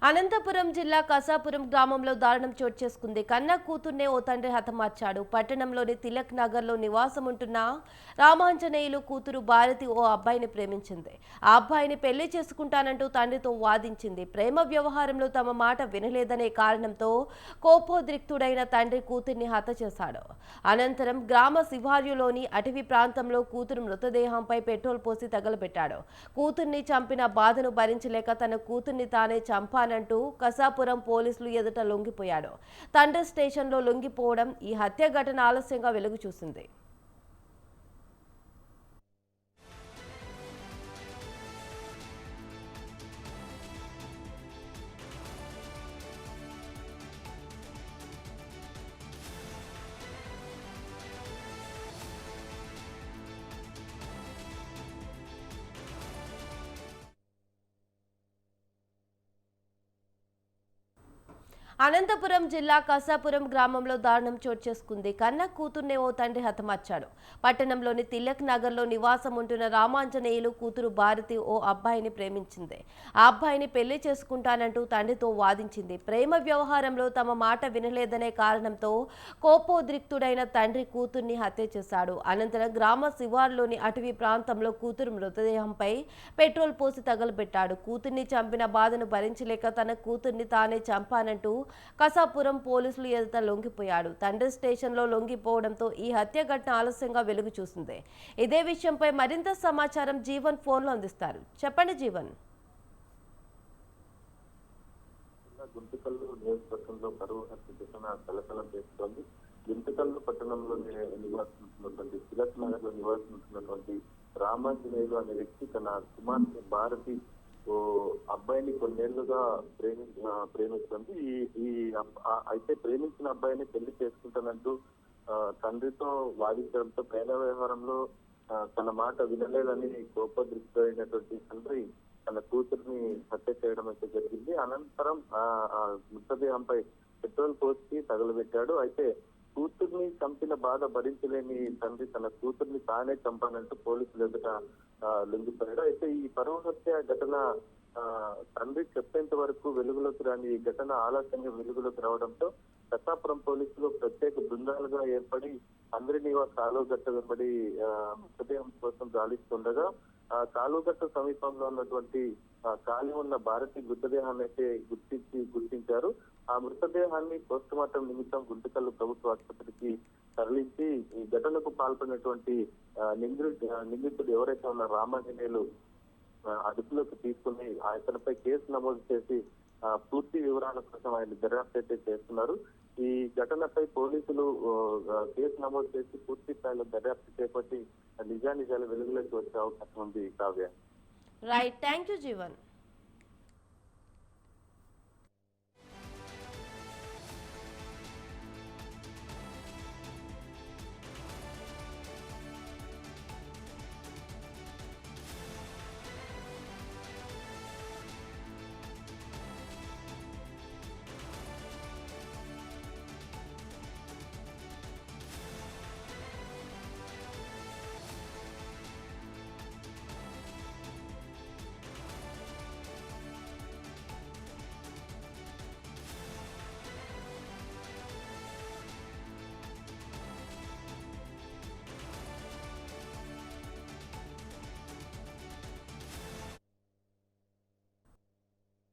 అనంతపురం జిల్లా కసాపురం గ్రామంలో దారుణం చోటు చేసుకుంది. కన్న కూతుర్నే ఓ తండ్రి హతమార్చాడు. పట్టణంలోని తిలక్ నగర్ లో నివాసం ఉంటున్న రామాంజనేయులు కూతురు భారతి ఓ అబ్బాయిని ప్రేమించింది. ఆ అబ్బాయిని పెళ్లి చేసుకుంటానంటూ తండ్రితో వాదించింది. ప్రేమ వ్యవహారంలో తమ మాట వినలేదనే కారణంతో కోపోద్రిక్తుడైన తండ్రి కూతుర్ని హత్య చేశాడు. అనంతరం గ్రామ శివార్యులోని అటవీ ప్రాంతంలో కూతురు మృతదేహంపై పెట్రోల్ పోసి తగలబెట్టాడు. కూతుర్ని చంపిన బాధను భరించలేక తన కూతుర్ని తానే చంపాను అంటూ కసాపురం పోలీసులు ఎదుట లొంగిపోయాడు. తండ్రి స్టేషన్లో లొంగిపోవడం ఈ హత్య ఘటన ఆలస్యంగా వెలుగు చూసింది. అనంతపురం జిల్లా కసాపురం గ్రామంలో దారుణం చోటు చేసుకుంది. కన్న కూతుర్నే ఓ తండ్రి హతమార్చాడు. పట్టణంలోని తిలక్ నగర్ లో నివాసం ఉంటున్న రామాంజనేయులు కూతురు భారతి ఓ అబ్బాయిని ప్రేమించింది. ఆ అబ్బాయిని పెళ్లి చేసుకుంటానంటూ తండ్రితో వాదించింది. ప్రేమ వ్యవహారంలో తమ మాట వినలేదనే కారణంతో కోపోద్రిక్తుడైన తండ్రి కూతుర్ని హత్య చేశాడు. అనంతరం గ్రామ శివార్లోని అటవీ ప్రాంతంలో కూతురు మృతదేహంపై పెట్రోల్ పోసి తగలబెట్టాడు. కూతుర్ని చంపిన బాధను భరించలేక తన కూతుర్ని తానే చంపానంటూ కసాపురం పోలీసులు ఎదుట లొంగిపోయాడు. తండ్రి స్టేషన్లో లొంగిపోవడంతో ఈ హత్య ఘటన ఆలస్యంగా వెలుగు చూసింది. ఇదే విషయంపై మరింత సమాచారం జీవన్ ఫోన్లో అందిస్తారు. చెప్పండి జీవన్. గుంతకల్లు నియోజకవర్గంలో కరువు హత్య ఘటన కలకలం చేస్తోంది. గుంతకల్లు పట్టణంలో నివాసిస్తున్నటువంటి తిలక్ నగర్ లో నివాసిస్తున్నటువంటి రామాంజనేయులు అనే వ్యక్తి తన కుమార్తె భారతి ఓ అబ్బాయిని కొన్నేళ్లుగా ప్రేమిస్తుంది. అయితే ప్రేమించిన అబ్బాయిని పెళ్లి చేసుకుంటానంటూ తండ్రితో వాదించడంతో ప్రేమ వ్యవహారంలో తన మాట వినలేదని కోపదృష్టిఅయినటువంటి తండ్రి తన కూతురిని హత్య చేయడం అయితే జరిగింది. అనంతరం మృతదేహంపై పెట్రోల్ పోసి తగలబెట్టాడు. అయితే కూతుర్ని చంపిన బాధ భరించలేని తండ్రి తన కూతుర్ని తానే చంపానంటూ పోలీసులు ఎదుట లొంగిపోయాడు. అయితే ఈ పరువు హత్య ఘటన తండ్రి చెప్పేంత వరకు వెలుగులోకి రాని ఈ ఘటన ఆలస్యంగా వెలుగులోకి రావడంతో కసాపురం పోలీసులు ప్రత్యేక బృందాలుగా ఏర్పడి అందరినీవా కాలువగట్ట వెంబడి మృతదేహం కోసం గాలిస్తుండగా కాలువగట్ట సమీపంలో ఉన్నటువంటి ఖాళీ ఉన్న భారతి మృతదేహాన్ని అయితే గుర్తించారు. ఆ మృతదేహాన్ని పోస్ట్ మార్టం నిమిత్తం గుంతకల్లు ప్రభుత్వ ఆసుపత్రికి తరలించి ఈ ఘటనకు పాల్పడినటువంటి నిందితుడు ఎవరైతే ఉన్న రామాంజనేయులు అదుపులోకి తీసుకుని అతనిపై కేసు నమోదు చేసి పూర్తి వివరాల కోసం ఆయన దర్యాప్తు అయితే చేస్తున్నారు. ఈ ఘటనపై పోలీసులు కేసు నమోదు చేసి పూర్తి స్థాయిలో దర్యాప్తు చేపట్టి నిజానిజాలు వెలుగులోకి వచ్చే అవకాశం ఉంది. Kavya. Right, thank you Jeevan.